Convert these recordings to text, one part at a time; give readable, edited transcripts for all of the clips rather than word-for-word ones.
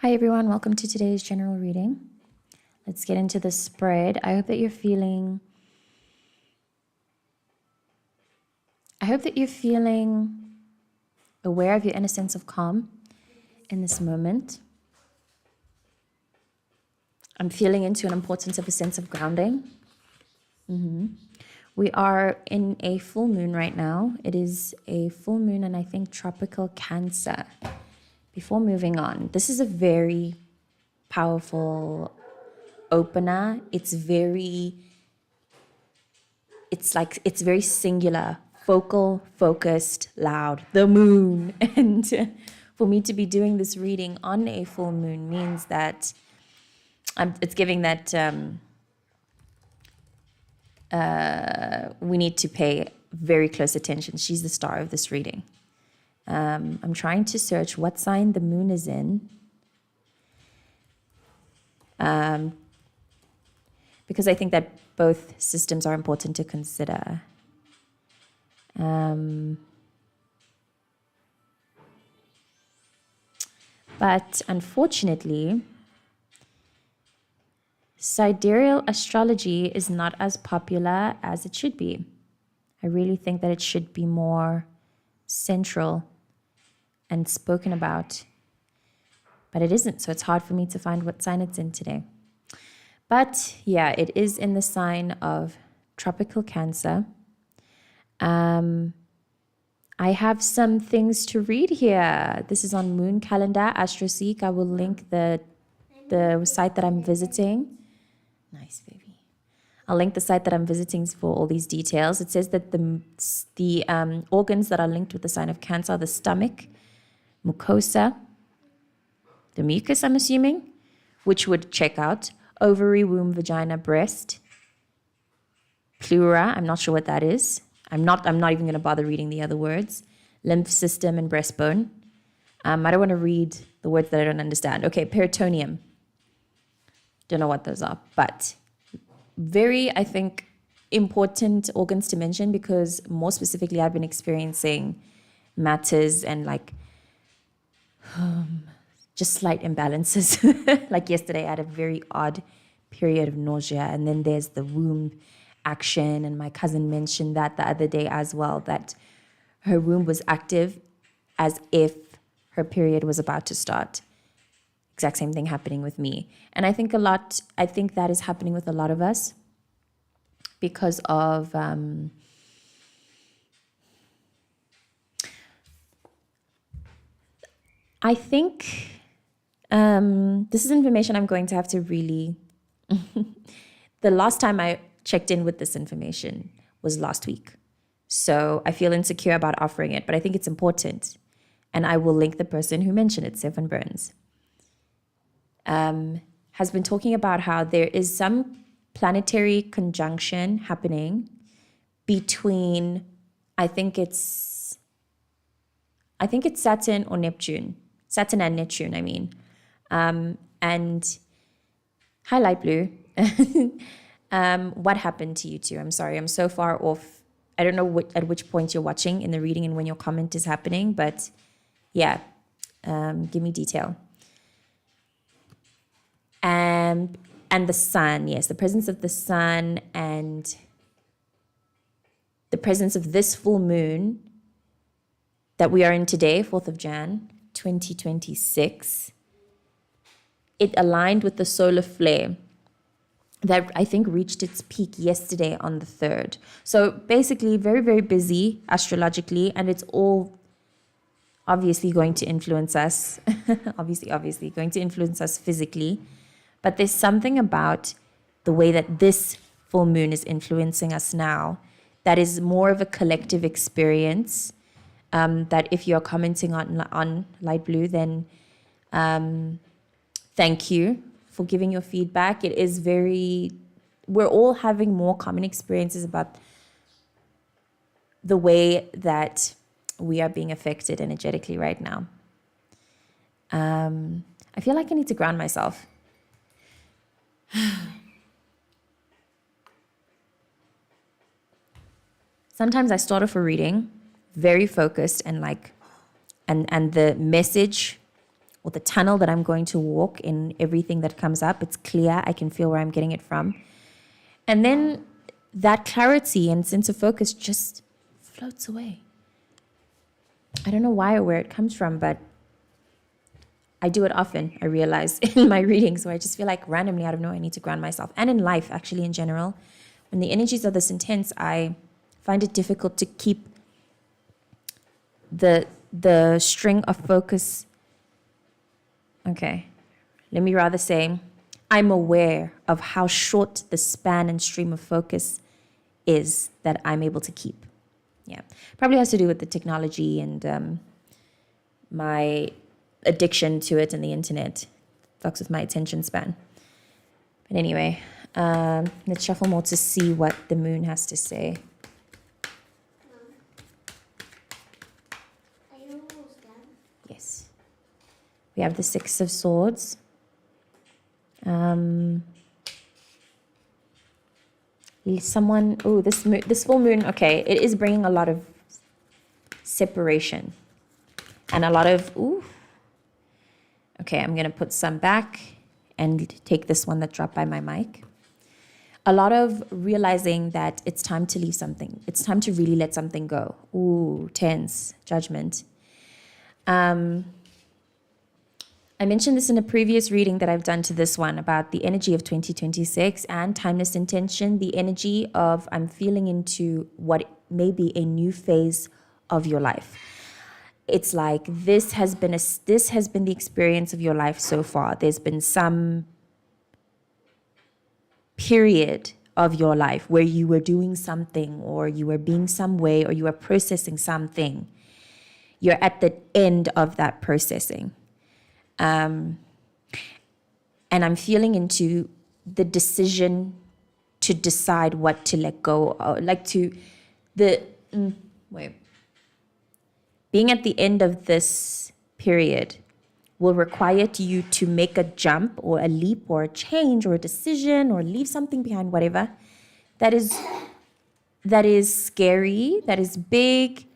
Hi everyone, welcome to today's general reading. Let's get into the spread. I hope that you're feeling aware of your inner sense of calm in this moment. I'm feeling into an importance of a sense of grounding. We are in a full moon right now. It is a full moon and I think tropical Cancer. Before moving on, this is a very powerful opener. It's very singular, focal, focused, loud, the moon. And for me to be doing this reading on a full moon means that it's giving that we need to pay very close attention. She's the star of this reading. I'm trying to search what sign the moon is in. Because I think that both systems are important to consider. But unfortunately, sidereal astrology is not as popular as it should be. I really think that it should be more central and spoken about, but it isn't, so it's hard for me to find what sign it's in today. But yeah, it is in the sign of tropical Cancer. I have some things to read here. This is on Moon Calendar, AstroSeek. I will link the site that I'm visiting. Nice, baby. I'll link the site that I'm visiting for all these details. It says that the organs that are linked with the sign of Cancer are the stomach, mucosa, the mucus, I'm assuming, which would check out, ovary, womb, vagina, breast, pleura, I'm not sure what that is. I'm not even going to bother reading the other words. Lymph system and breastbone. I don't want to read the words that I don't understand. Okay, peritoneum. Don't know what those are, but very, I think, important organs to mention because more specifically, I've been experiencing matters and just slight imbalances. Like yesterday, I had a very odd period of nausea, and then there's the womb action, and my cousin mentioned that the other day as well, that her womb was active as if her period was about to start. Exact same thing happening with me. And I think that is happening with a lot of us because of I think this is information I'm going to have to really the last time I checked in with this information was last week. So I feel insecure about offering it, but I think it's important. And I will link the person who mentioned it, Stefan Burns. Has been talking about how there is some planetary conjunction happening between, I think it's Saturn or Neptune. Saturn and Neptune, I mean. And hi, Light Blue. What happened to you two? I'm sorry, I'm so far off. I don't know at which point you're watching in the reading and when your comment is happening, but yeah, give me detail. And the sun, yes, the presence of the sun and the presence of this full moon that we are in today, 4th of Jan, 2026, it aligned with the solar flare that I think reached its peak yesterday on the 3rd. So basically very, very busy astrologically, and it's all obviously going to influence us, obviously going to influence us physically. But there's something about the way that this full moon is influencing us now that is more of a collective experience, that if you're commenting on Light Blue, then thank you for giving your feedback. It is we're all having more common experiences about the way that we are being affected energetically right now. I feel like I need to ground myself. Sometimes I start off a reading very focused and the message or the tunnel that I'm going to walk in everything that comes up. It's clear. I can feel where I'm getting it from. And then that clarity and sense of focus just floats away. I don't know why or where it comes from, but I do it often, I realize, in my readings, where I just feel like randomly out of nowhere I need to ground myself. And in life, actually, in general, when the energies are this intense, I find it difficult to keep the string of focus. Okay, let me rather say, I'm aware of how short the span and stream of focus is that I'm able to keep. Yeah, probably has to do with the technology and my addiction to it and the internet. Fucks with my attention span. But anyway, let's shuffle more to see what the moon has to say. Are you almost done? Yes. We have the Six of Swords. This full moon, okay, it is bringing a lot of separation and a lot of, okay, I'm going to put some back and take this one that dropped by my mic. A lot of realizing that it's time to leave something. It's time to really let something go. Tense, judgment. I mentioned this in a previous reading that I've done to this one about the energy of 2026 and timeless intention, the energy of I'm feeling into what may be a new phase of your life. It's like this has been the experience of your life so far. There's been some period of your life where you were doing something or you were being some way or you were processing something. You're at the end of that processing. And I'm feeling into the decision to decide what to let go of, being at the end of this period will require you to make a jump or a leap or a change or a decision or leave something behind, whatever, that is scary, that is big,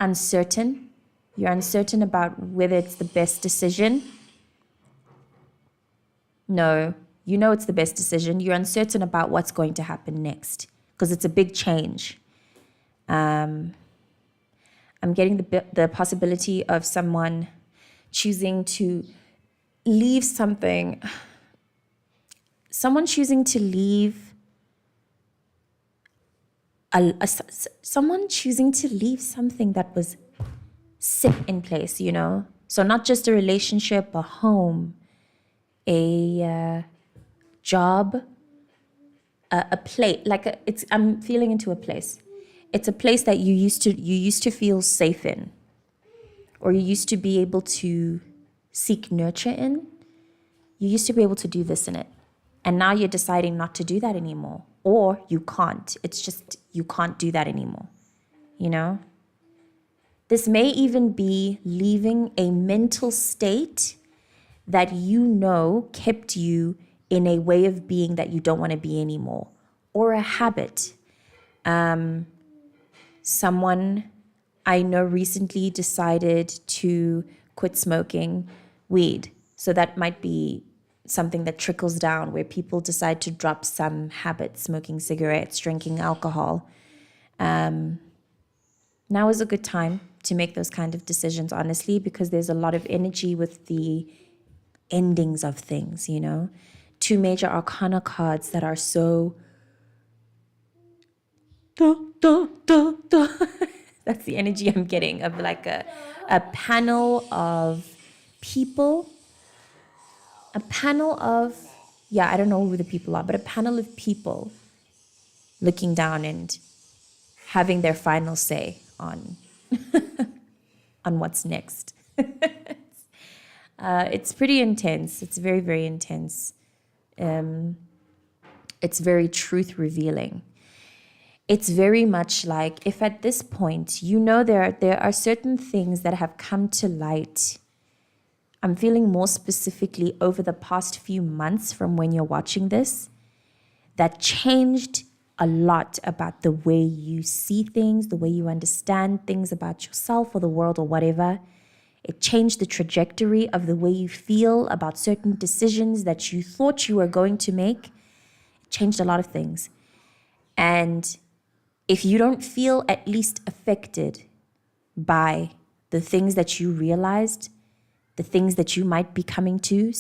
uncertain. You're uncertain about whether it's the best decision. No, you know it's the best decision. You're uncertain about what's going to happen next because it's a big change. I'm getting the possibility of someone choosing to leave something. Someone choosing to leave someone choosing to leave something that was set in place, you know? So not just a relationship, a home, a job, a place. I'm feeling into a place. It's a place that you used to feel safe in, or you used to be able to seek nurture in. You used to be able to do this in it. And now you're deciding not to do that anymore. Or you can't. It's just you can't do that anymore. You know? This may even be leaving a mental state that you know kept you in a way of being that you don't want to be anymore. Or a habit. Someone I know recently decided to quit smoking weed. So that might be something that trickles down where people decide to drop some habits, smoking cigarettes, drinking alcohol. Now is a good time to make those kind of decisions, honestly, because there's a lot of energy with the endings of things, you know. 2 major arcana cards that are so... That's the energy I'm getting of like a panel of people. A panel of, I don't know who the people are, but a panel of people looking down and having their final say on on what's next. It's pretty intense. It's very, very intense. It's very truth revealing. It's very much like if at this point, you know, there are certain things that have come to light. I'm feeling more specifically over the past few months from when you're watching this, that changed a lot about the way you see things, the way you understand things about yourself or the world or whatever. It changed the trajectory of the way you feel about certain decisions that you thought you were going to make. It changed a lot of things. And if you don't feel at least affected by the things that you realized, the things that you might be coming to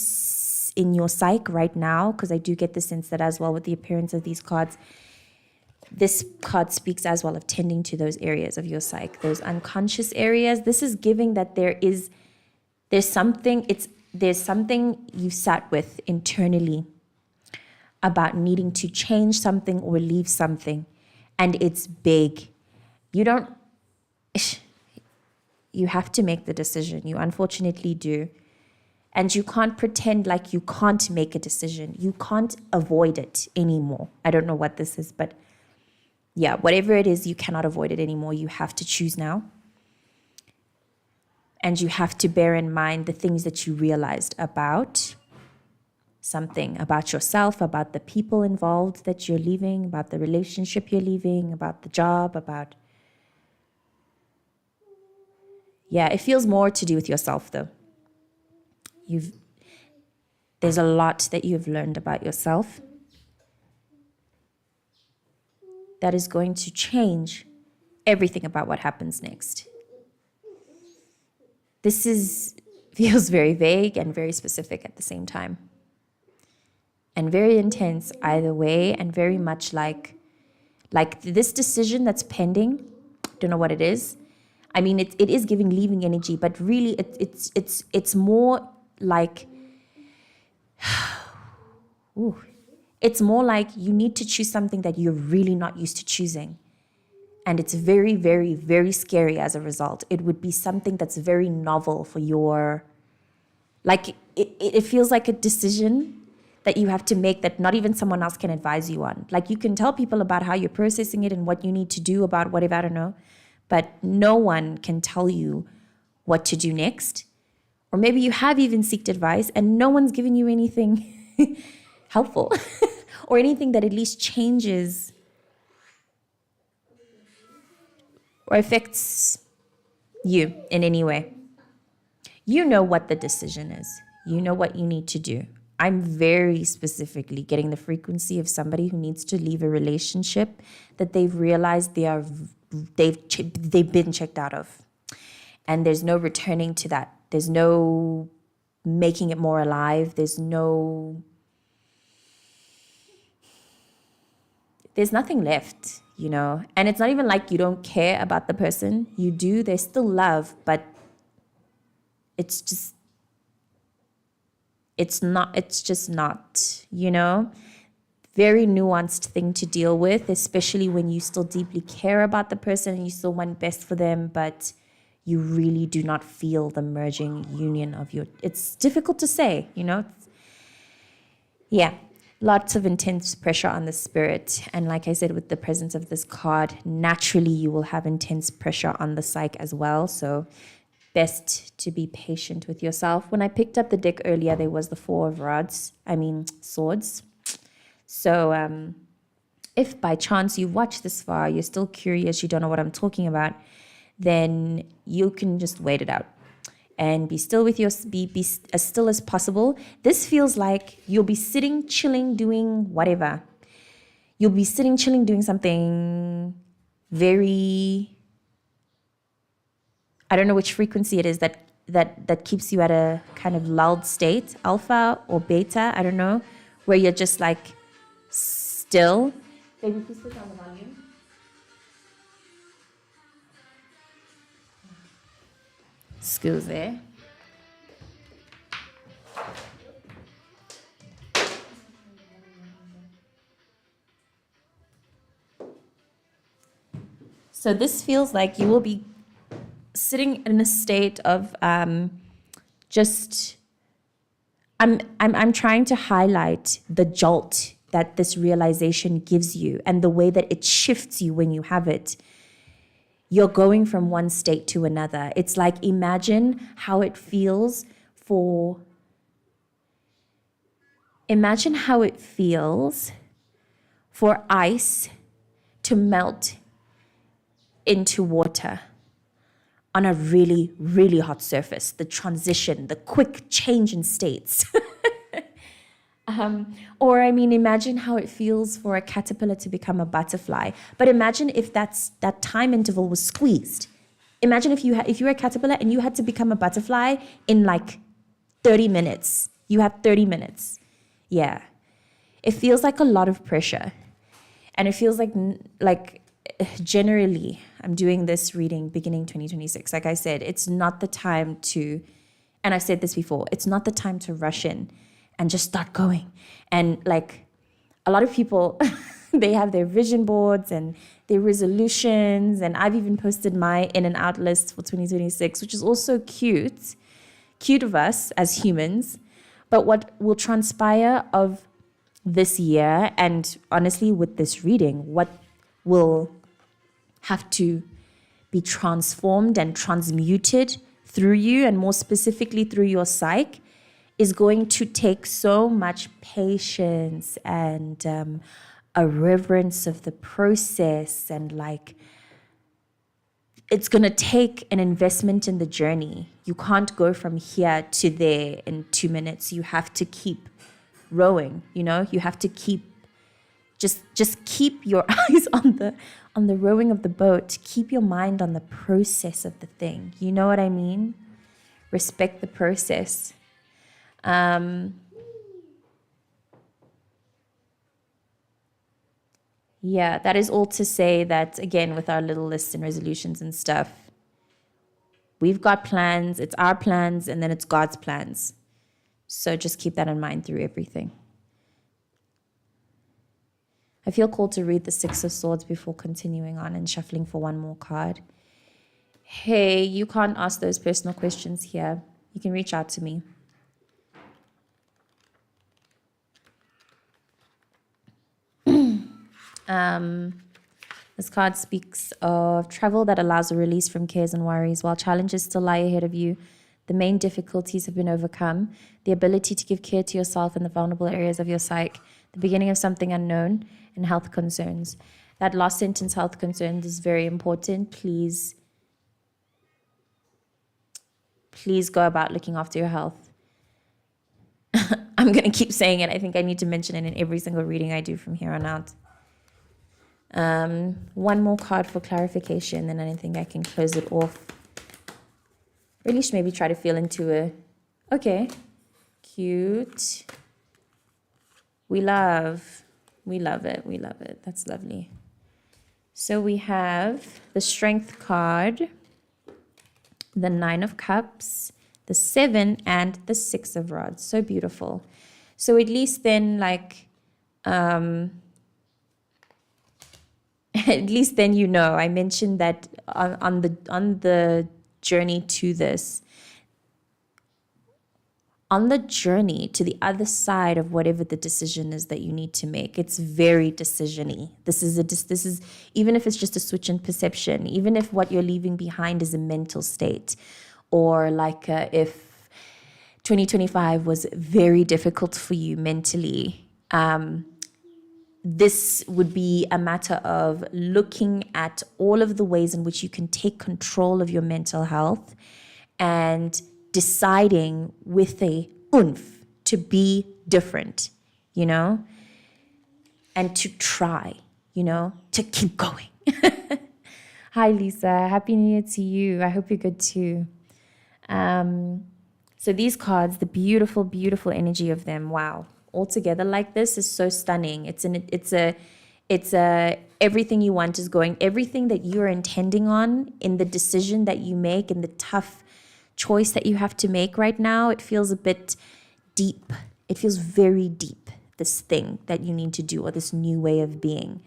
in your psyche right now, because I do get the sense that as well with the appearance of these cards, this card speaks as well of tending to those areas of your psyche, those unconscious areas. This is giving that there's something you sat with internally about needing to change something or leave something, and it's big. You have to make the decision. You unfortunately do. And you can't pretend like you can't make a decision. You can't avoid it anymore. I don't know what this is, but yeah, whatever it is, you cannot avoid it anymore. You have to choose now. And you have to bear in mind the things that you realized about something, about yourself, about the people involved that you're leaving, about the relationship you're leaving, about the job, about... Yeah, it feels more to do with yourself, though. There's a lot that you've learned about yourself that is going to change everything about what happens next. This feels very vague and very specific at the same time. And very intense either way, and very much like this decision that's pending, don't know what it is. I mean, it is giving leaving energy, but really it's more like... Ooh. It's more like you need to choose something that you're really not used to choosing. And it's very, very, very scary as a result. It would be something that's very novel for your... Like, it feels like a decision that you have to make that not even someone else can advise you on. Like, you can tell people about how you're processing it and what you need to do about whatever, I don't know. But no one can tell you what to do next. Or maybe you have even sought advice and no one's given you anything helpful or anything that at least changes or affects you in any way. You know what the decision is. You know what you need to do. I'm very specifically getting the frequency of somebody who needs to leave a relationship that they've realized they've been checked out of. And there's no returning to that. There's no making it more alive. There's nothing left, you know. And it's not even like you don't care about the person. You do. There's still love, but it's just not, you know. Very nuanced thing to deal with, especially when you still deeply care about the person and you still want best for them, but you really do not feel the merging union of your... It's difficult to say, you know. Yeah, lots of intense pressure on the spirit. And like I said, with the presence of this card, naturally you will have intense pressure on the psyche as well. So best to be patient with yourself. When I picked up the deck earlier, there was the Four of Swords. So if by chance you watch this far, you're still curious, you don't know what I'm talking about, then you can just wait it out and be still with be as still as possible. This feels like you'll be sitting, chilling, doing whatever. You'll be sitting, chilling, doing something very... I don't know which frequency it is that keeps you at a kind of lulled state, alpha or beta, I don't know, where you're just like still. Baby, please put down the volume. Excuse me. So this feels like you will be sitting in a state of just... I'm trying to highlight the jolt that this realization gives you and the way that it shifts you when you have it. You're going from one state to another. It's like, imagine how it feels for ice to melt into water on a really, really hot surface, the transition, the quick change in states. Or I mean, imagine how it feels for a caterpillar to become a butterfly. But imagine if that time interval was squeezed. Imagine if you were a caterpillar and you had to become a butterfly in like 30 minutes. You had 30 minutes. Yeah. It feels like a lot of pressure. And it feels like generally, I'm doing this reading beginning 2026. Like I said, it's not the time to, and I've said this before, it's not the time to rush in and just start going. And like a lot of people, they have their vision boards and their resolutions. And I've even posted my in and out list for 2026, which is also cute of us as humans. But what will transpire of this year, and honestly with this reading, what will have to be transformed and transmuted through you, and more specifically through your psyche, is going to take so much patience and a reverence of the process, and like it's going to take an investment in the journey. You can't go from here to there in 2 minutes. You have to keep rowing, you have to keep just keep your eyes on the rowing of the boat. Keep your mind on the process of the thing. You know what I mean? Respect the process. Yeah, that is all to say that, again, with our little lists and resolutions and stuff, we've got plans, it's our plans, and then it's God's plans. So just keep that in mind through everything. I feel called to read the Six of Swords before continuing on and shuffling for one more card. Hey, you can't ask those personal questions here. You can reach out to me. This card speaks of travel that allows a release from cares and worries. While challenges still lie ahead of you, the main difficulties have been overcome. The ability to give care to yourself in the vulnerable areas of your psyche, the beginning of something unknown, and health concerns. That last sentence, health concerns, is very important. Please go about looking after your health. I'm going to keep saying it. I think I need to mention it in every single reading I do from here on out. One more card for clarification, then I think I can close it off. Really should maybe try to feel into a, okay, cute. We love it. That's lovely. So we have the Strength card, the Nine of Cups, the Seven, and the Six of Rods. So beautiful. So at least then, like, at least then I mentioned that on the journey to this, on the journey to the other side of whatever the decision is that you need to make, it's very decision-y. This is even if it's just a switch in perception, even if what you're leaving behind is a mental state, or like if 2025 was very difficult for you mentally, this would be a matter of looking at all of the ways in which you can take control of your mental health and deciding with a oomph to be different, and to try, to keep going. Hi, Lisa. Happy New Year to you. I hope you're good too. So these cards, the beautiful, beautiful energy of them, wow. All together like this is so stunning. It's everything you want is going, everything that you're intending on in the decision that you make, in the tough choice that you have to make right now. It feels a bit deep. It feels very deep, this thing that you need to do, or this new way of being,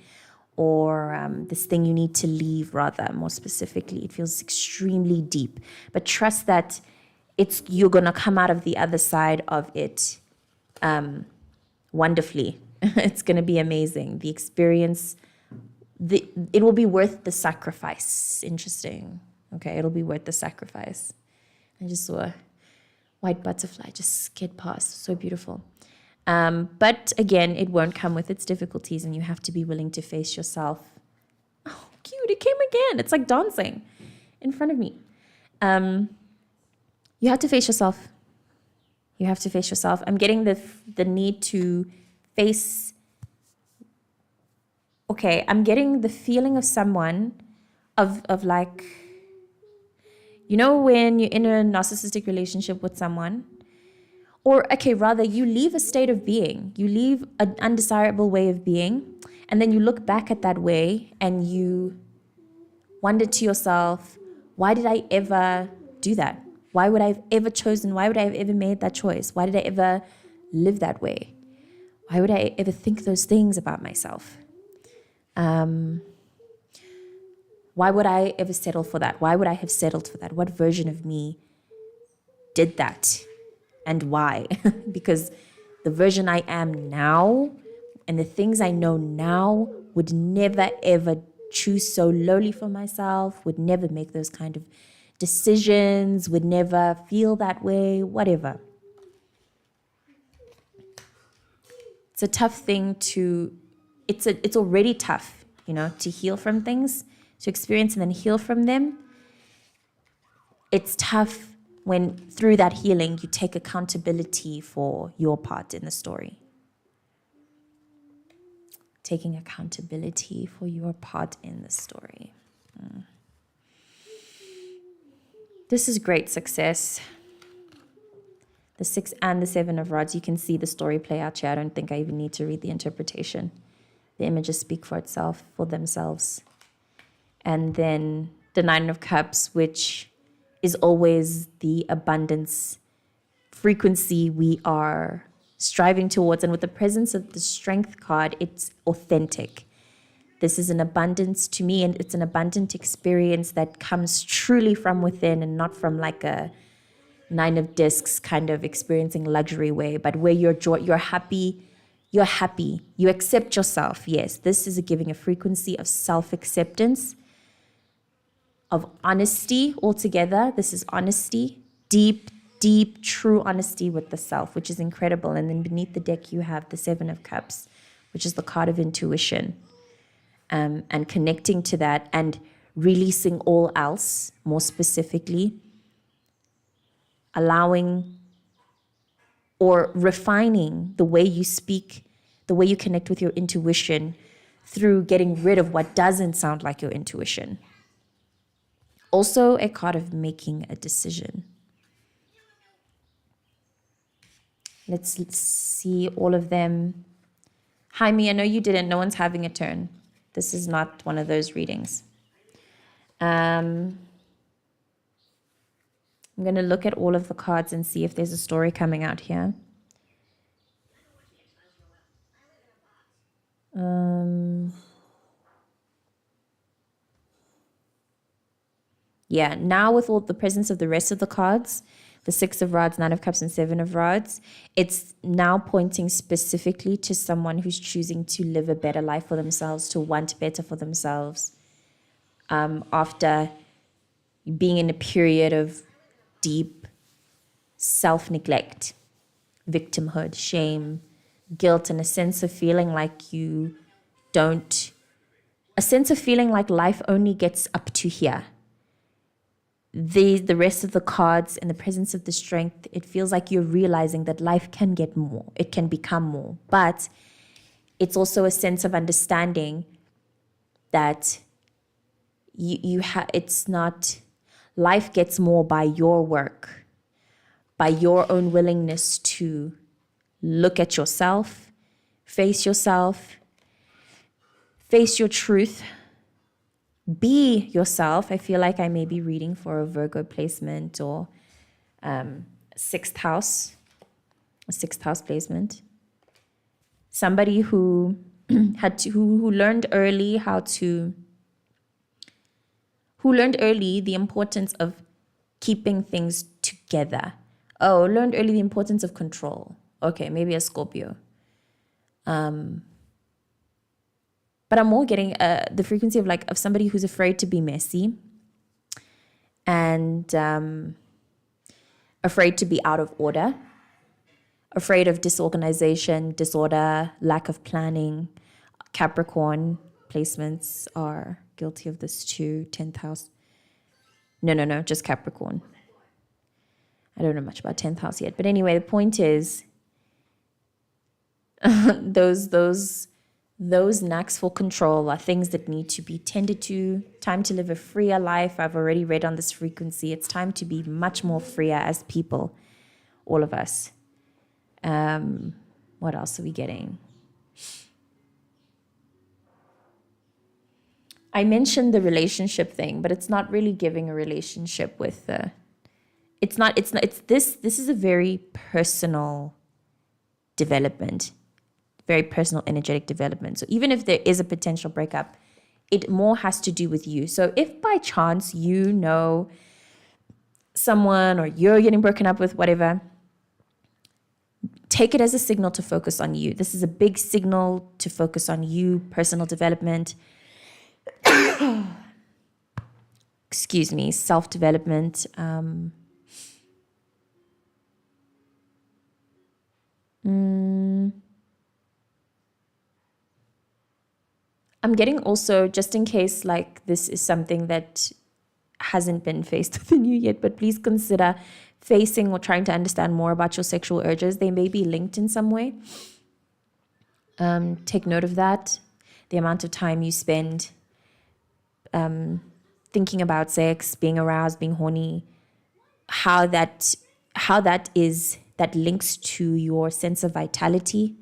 or this thing you need to leave, rather, more specifically. It feels extremely deep. But trust that you're going to come out of the other side of it wonderfully. It's going to be amazing. The experience, it will be worth the sacrifice. Interesting. Okay, it'll be worth the sacrifice. I just saw a white butterfly just skid past. So beautiful. But again, it won't come with its difficulties, and you have to be willing to face yourself. Oh, cute. It came again. It's like dancing in front of me. You have to face yourself. You have to face yourself. I'm getting the need to face. Okay, I'm getting the feeling of someone, of like, when you're in a narcissistic relationship with someone, or okay, rather, you leave a state of being, you leave an undesirable way of being, and then you look back at that way and you wonder to yourself, why did I ever do that? Why would I have ever chosen? Why would I have ever made that choice? Why did I ever live that way? Why would I ever think those things about myself? Why would I ever settle for that? Why would I have settled for that? What version of me did that? And why? Because the version I am now and the things I know now would never, ever choose so lowly for myself, would never make those kind of decisions, would never feel that way, whatever. It's a tough thing it's already tough, to heal from things, to experience and then heal from them. It's tough when through that healing you take accountability for your part in the story. Taking accountability for your part in the story. This is great success. The 6 and the 7 of rods, you can see the story play out here. I don't think I even need to read the interpretation. The images speak for themselves. And then the 9 of cups, which is always the abundance frequency we are striving towards. And with the presence of the strength card, it's authentic. This is an abundance to me, and it's an abundant experience that comes truly from within and not from like a 9 of discs kind of experiencing luxury way, but where you're happy, you accept yourself. Yes, this is giving a frequency of self-acceptance, of honesty altogether. This is honesty, deep, true honesty with the self, which is incredible. And then beneath the deck, you have the 7 of cups, which is the card of intuition, and connecting to that and releasing all else, more specifically, allowing or refining the way you speak, the way you connect with your intuition through getting rid of what doesn't sound like your intuition. Also, a card of making a decision. Let's see all of them. Jaime, I know you didn't. No one's having a turn. This is not one of those readings. I'm going to look at all of the cards and see if there's a story coming out here. Yeah, now with all the presence of the rest of the cards, the 6 of rods, 9 of cups, and 7 of rods, it's now pointing specifically to someone who's choosing to live a better life for themselves, to want better for themselves, after being in a period of deep self-neglect, victimhood, shame, guilt, and a sense of feeling like a sense of feeling like life only gets up to here. The rest of the cards and the presence of the strength, it feels like you're realizing that life can get more. It can become more. But it's also a sense of understanding that it's not, life gets more by your work, by your own willingness to look at yourself, face your truth, be yourself. I feel like I may be reading for a Virgo placement or a sixth house placement. Somebody who who learned early the importance of keeping things together. Oh, learned early the importance of control. Okay, maybe a Scorpio. But I'm more getting the frequency of somebody who's afraid to be messy and afraid to be out of order, afraid of disorganization, disorder, lack of planning. Capricorn placements are guilty of this too, 10th house. No, just Capricorn. I don't know much about 10th house yet. But anyway, the point is those knacks for control are things that need to be tended to. Time to live a freer life. I've already read on this frequency. It's time to be much more freer as people, all of us. What else are we getting? I mentioned the relationship thing, but it's not really giving a relationship with this is a very personal development, very personal energetic development. So even if there is a potential breakup, it more has to do with you. So if by chance you know someone or you're getting broken up with, whatever, take it as a signal to focus on you. This is a big signal to focus on you, personal development. Excuse me, self-development. I'm getting also, just in case like this is something that hasn't been faced within you yet, but please consider facing or trying to understand more about your sexual urges. They may be linked in some way. Take note of that. The amount of time you spend thinking about sex, being aroused, being horny, how that links to your sense of vitality.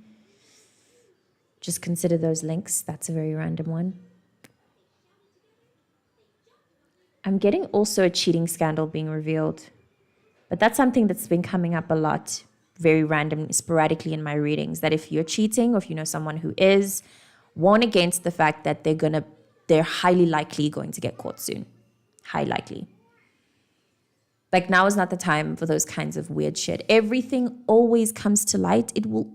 Just consider those links. That's a very random one. I'm getting also a cheating scandal being revealed, but that's something that's been coming up a lot, very random, sporadically in my readings, that if you're cheating or if you know someone who is, warn against the fact that they're highly likely going to get caught soon. High likely. Like now is not the time for those kinds of weird shit. Everything always comes to light. It will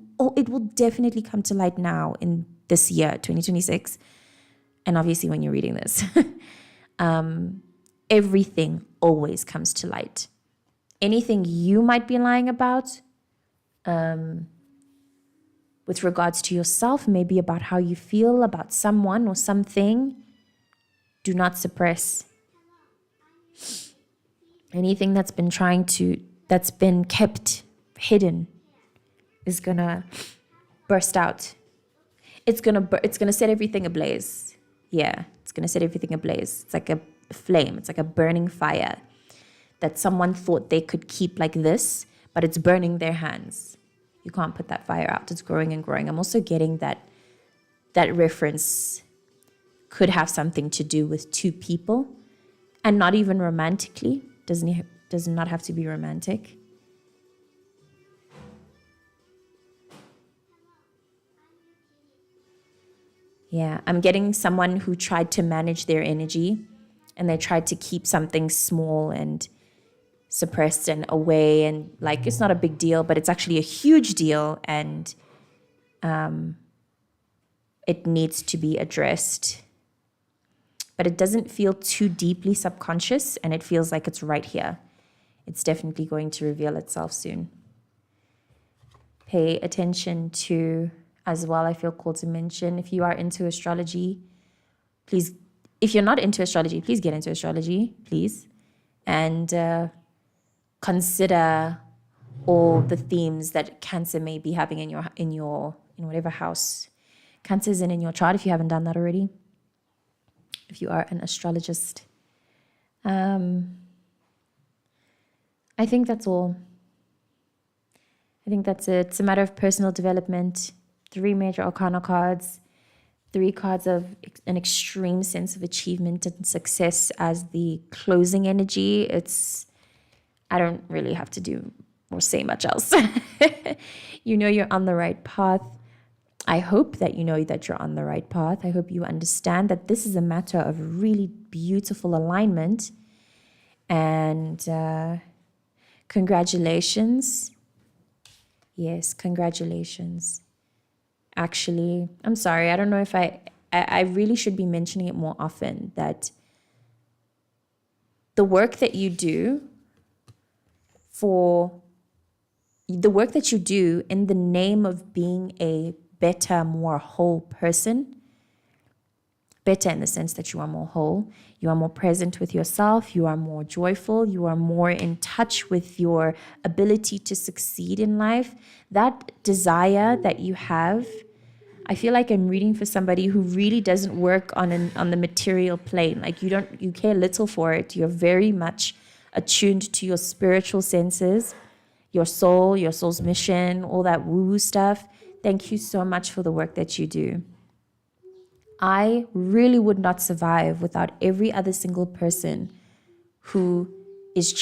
definitely come to light now in this year, 2026. And obviously when you're reading this, everything always comes to light. Anything you might be lying about, with regards to yourself, maybe about how you feel about someone or something, do not suppress. Anything that's been kept hidden is gonna burst out. It's gonna set everything ablaze. Yeah, it's gonna set everything ablaze. It's like a flame. It's like a burning fire that someone thought they could keep like this, but it's burning their hands. You can't put that fire out. It's growing and growing. I'm also getting that reference could have something to do with two people, and not even romantically. Does not have to be romantic. Yeah, I'm getting someone who tried to manage their energy and they tried to keep something small and suppressed and away, and like it's not a big deal, but it's actually a huge deal, and it needs to be addressed. But it doesn't feel too deeply subconscious, and it feels like it's right here. It's definitely going to reveal itself soon. Pay attention to, as well, I feel called to mention, if you are into astrology, please, if you're not into astrology, please get into astrology, please. And consider all the themes that Cancer may be having in whatever house Cancer is in your chart, if you haven't done that already. If you are an astrologist. I think that's all. I think that's it. It's a matter of personal development. 3 major arcana cards. 3 cards of an extreme sense of achievement and success as the closing energy. I don't really have to do or say much else. You know you're on the right path. I hope that you know that you're on the right path. I hope you understand that this is a matter of really beautiful alignment. And congratulations. Yes, congratulations. Actually, I'm sorry. I don't know if I really should be mentioning it more often, that the work that you do in the name of being a better, more whole person, better in the sense that you are more whole, you are more present with yourself, you are more joyful, you are more in touch with your ability to succeed in life. That desire that you have, I feel like I'm reading for somebody who really doesn't work on the material plane. Like you care little for it. You're very much attuned to your spiritual senses, your soul, your soul's mission, all that woo-woo stuff. Thank you so much for the work that you do. I really would not survive without every other single person who is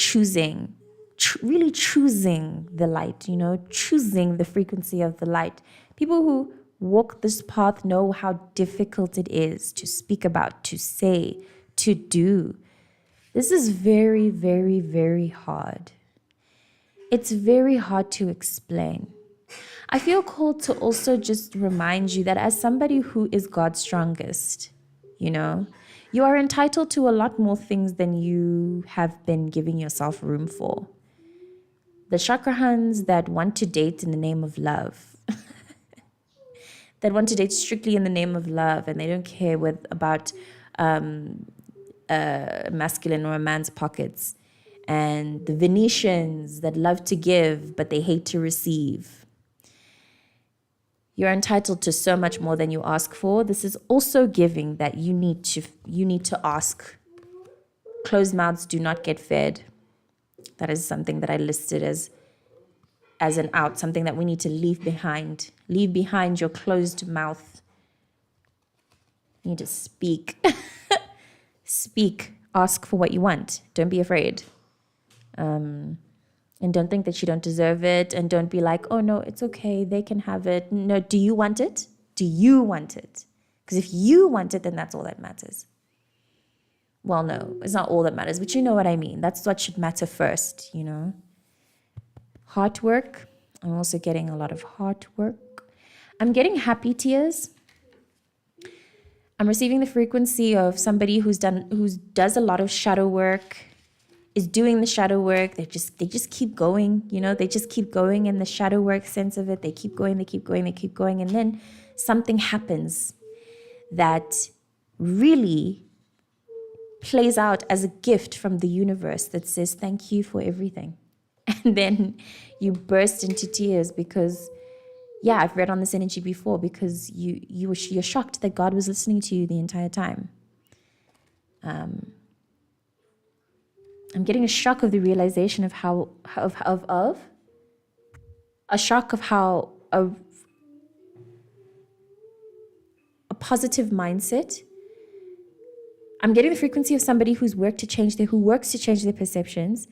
really choosing the light, choosing the frequency of the light. People who walk this path know how difficult it is to speak about, to say, to do. This is very, very, very hard. It's very hard to explain. I feel called to also just remind you that as somebody who is God's strongest, you are entitled to a lot more things than you have been giving yourself room for. The chakrahans that want to date in the name of love, that want to date strictly in the name of love, and they don't care about masculine or a man's pockets, and the Venetians that love to give but they hate to receive. You're entitled to so much more than you ask for. This is also giving that you need to ask. Closed mouths do not get fed. That is something that I listed as an out, something that we need to leave behind. Leave behind your closed mouth. You need to speak. Speak. Ask for what you want. Don't be afraid. And don't think that you don't deserve it. And don't be like, oh, no, it's okay. They can have it. No, do you want it? Do you want it? Because if you want it, then that's all that matters. Well, no, it's not all that matters, but you know what I mean. That's what should matter first, Heart work. I'm also getting a lot of heart work. I'm getting happy tears. I'm receiving the frequency of somebody who does a lot of shadow work, is doing the shadow work. They just keep going, they just keep going in the shadow work sense of it. They keep going, they keep going, they keep going. And then something happens that really plays out as a gift from the universe that says, thank you for everything. And then you burst into tears because, I've read on this energy before, because you're shocked that God was listening to you the entire time. I'm getting a shock of the realization of a shock of how a positive mindset. I'm getting the frequency of somebody who works to change their perceptions,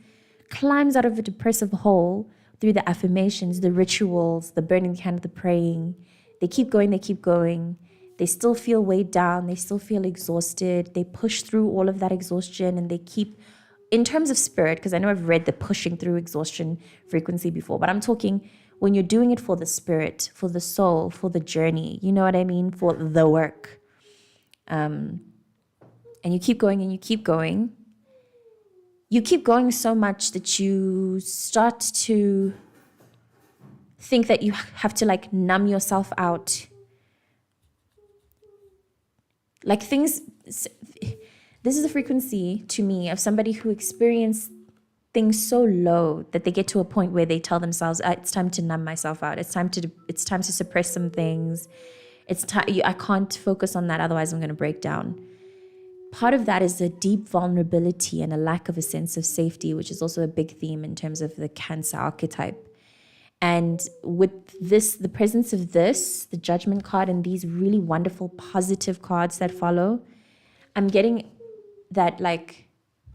climbs out of a depressive hole through the affirmations, the rituals, the burning the candle, the praying. They keep going, they keep going. They still feel weighed down. They still feel exhausted. They push through all of that exhaustion and they keep, in terms of spirit, because I know I've read the pushing through exhaustion frequency before, but I'm talking when you're doing it for the spirit, for the soul, for the journey, you know what I mean? For the work. And you keep going and you keep going. You keep going so much that you start to think that you have to numb yourself out. This is a frequency to me of somebody who experienced things so low that they get to a point where they tell themselves, it's time to numb myself out. It's time to suppress some things. I can't focus on that, otherwise I'm going to break down. Part of that is a deep vulnerability and a lack of a sense of safety, which is also a big theme in terms of the Cancer archetype. And with this, the presence of this, the Judgment card, and these really wonderful positive cards that follow, I'm getting that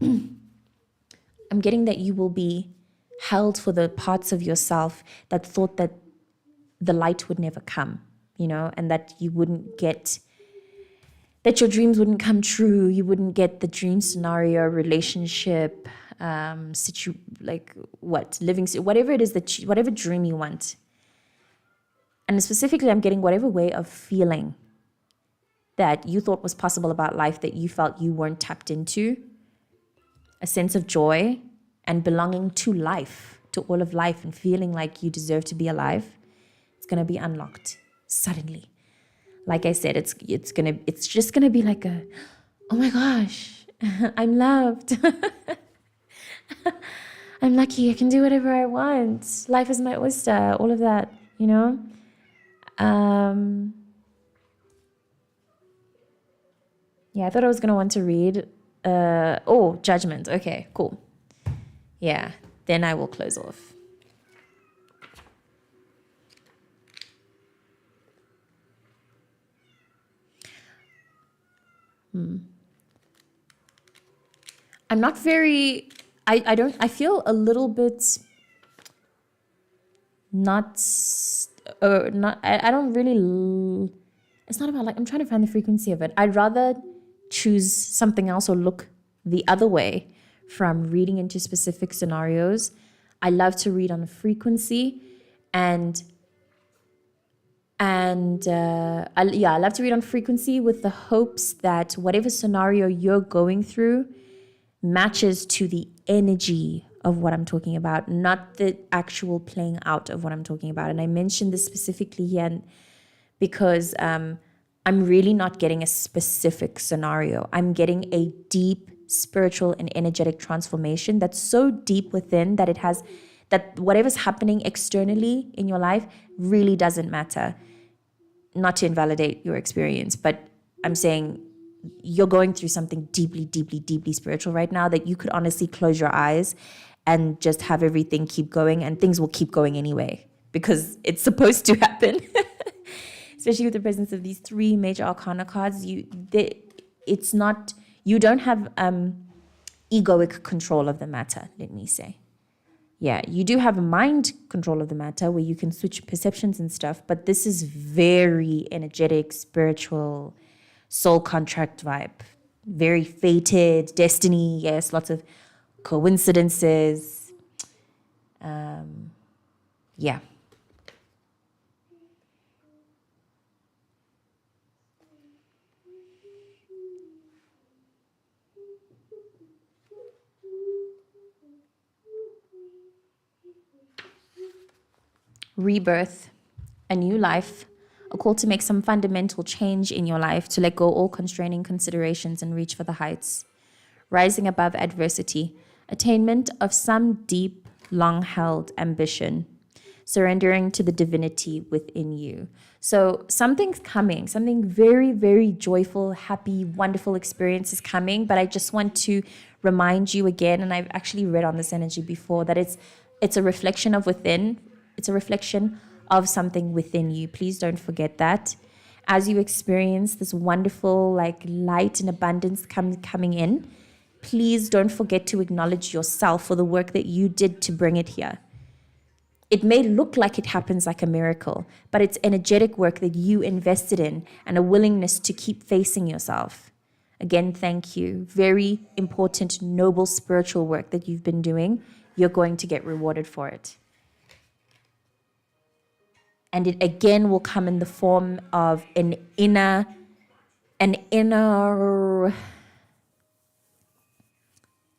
I'm getting that you will be held for the parts of yourself that thought that the light would never come, and that you wouldn't get, that your dreams wouldn't come true. You wouldn't get the dream scenario, relationship, whatever it is whatever dream you want. And specifically, I'm getting whatever way of feeling that you thought was possible about life that you felt you weren't tapped into, a sense of joy and belonging to life, to all of life, and feeling like you deserve to be alive. It's going to be unlocked suddenly. like I said, it's just gonna be like a, oh my gosh, I'm loved. I'm lucky. I can do whatever I want. Life is my oyster. All of that, you know. Yeah, I thought I was gonna want to read. Judgment. Okay, cool. Yeah, then I will close off. I'm not very. I don't. I feel a little bit not. Not. I don't really. It's not about like I'm trying to find the frequency of it. I'd rather choose something else or look the other way from reading into specific scenarios. I love to read on a frequency, and I love to read on frequency with the hopes that whatever scenario you're going through matches to the energy of what I'm talking about, not the actual playing out of what I'm talking about. And I mentioned this specifically here because I'm really not getting a specific scenario. I'm getting a deep spiritual and energetic transformation that's so deep within that it has, that whatever's happening externally in your life really doesn't matter. Not to invalidate your experience, but I'm saying you're going through something deeply, deeply, deeply spiritual right now that you could honestly close your eyes and just have everything keep going, and things will keep going anyway because it's supposed to happen. Especially with the presence of these three major arcana cards, you don't have egoic control of the matter, let me say. Yeah, you do have a mind control of the matter where you can switch perceptions and stuff, but this is very energetic, spiritual, soul contract vibe. Very fated, destiny, yes, lots of coincidences. Yeah. Rebirth, a new life, a call to make some fundamental change in your life, to let go all constraining considerations and reach for the heights. Rising above adversity, attainment of some deep, long-held ambition, surrendering to the divinity within you. So something's coming, something very, very joyful, happy, wonderful experience is coming, but I just want to remind you again, and I've actually read on this energy before, that it's a reflection of within. It's a reflection of something within you. Please don't forget that. As you experience this wonderful like light and abundance coming in, please don't forget to acknowledge yourself for the work that you did to bring it here. It may look like it happens like a miracle, but it's energetic work that you invested in and a willingness to keep facing yourself. Again, thank you. Very important, noble spiritual work that you've been doing. You're going to get rewarded for it. And it again will come in the form of an inner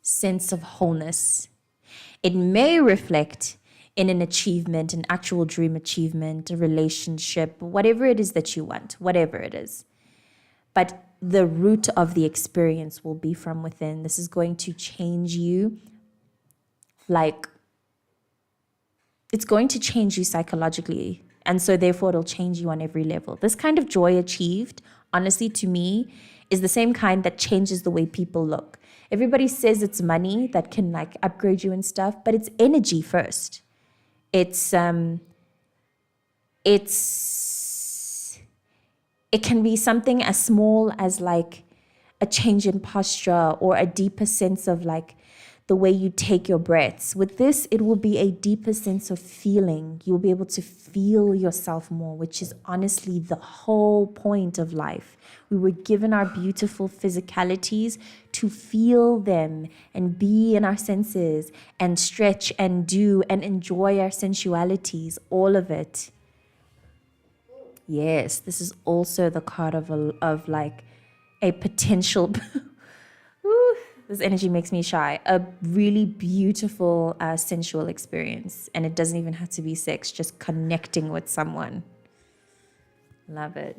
sense of wholeness. It may reflect in an achievement, an actual dream achievement, a relationship, whatever it is that you want, whatever it is. But the root of the experience will be from within. This is going to change you, like, it's going to change you psychologically. And so therefore it'll change you on every level. This kind of joy achieved, honestly, to me, is the same kind that changes the way people look. Everybody says it's money that can like upgrade you and stuff, but it's energy first. It can be something as small as like a change in posture or a deeper sense of like the way you take your breaths. With this, it will be a deeper sense of feeling. You'll be able to feel yourself more, which is honestly the whole point of life. We were given our beautiful physicalities to feel them and be in our senses and stretch and do and enjoy our sensualities, all of it. Yes, this is also the card of like a potential this energy makes me shy. A really beautiful, sensual experience. And it doesn't even have to be sex, just connecting with someone. Love it.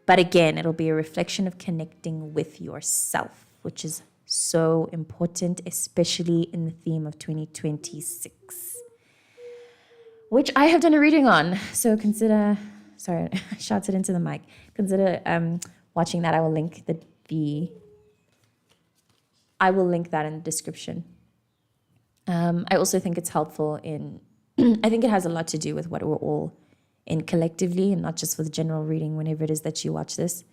But again, it'll be a reflection of connecting with yourself, which is so important, especially in the theme of 2026, which I have done a reading on. So consider, sorry, I shouted into the mic. Consider watching that. I will link I will link that in the description. I also think it's helpful in, I think it has a lot to do with what we're all in collectively, and not just for the general reading whenever it is that you watch this.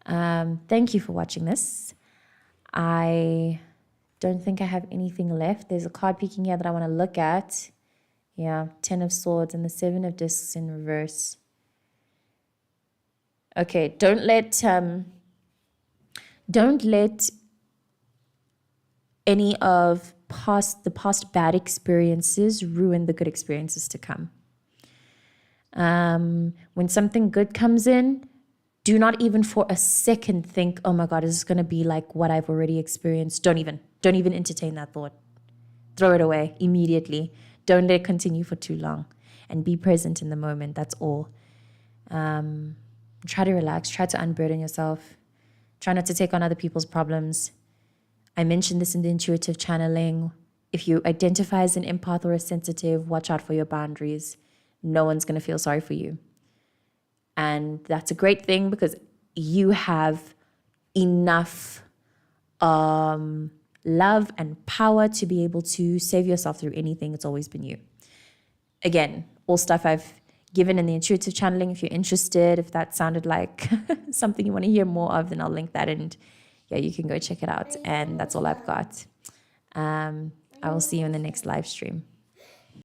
Thank you for watching this. I don't think I have anything left. There's a card peeking here that I want to look at. Yeah, 10 of Swords and the 7 of Discs in reverse. Okay, don't let any of the past bad experiences ruin the good experiences to come. When something good comes in, do not even for a second think, oh my God, is this going to be like what I've already experienced? Don't even entertain that thought. Throw it away immediately. Don't let it continue for too long, and be present in the moment. That's all. Try to relax. Try to unburden yourself. Try not to take on other people's problems. I mentioned this in the intuitive channeling. If you identify as an empath or a sensitive, watch out for your boundaries. No one's going to feel sorry for you. And that's a great thing, because you have enough love and power to be able to save yourself through anything. It's always been you. Again, all stuff I've given in the intuitive channeling. If you're interested, if that sounded like something you want to hear more of, then I'll link that, and yeah, you can go check it out. And that's all I've got. I will see you in the next live stream.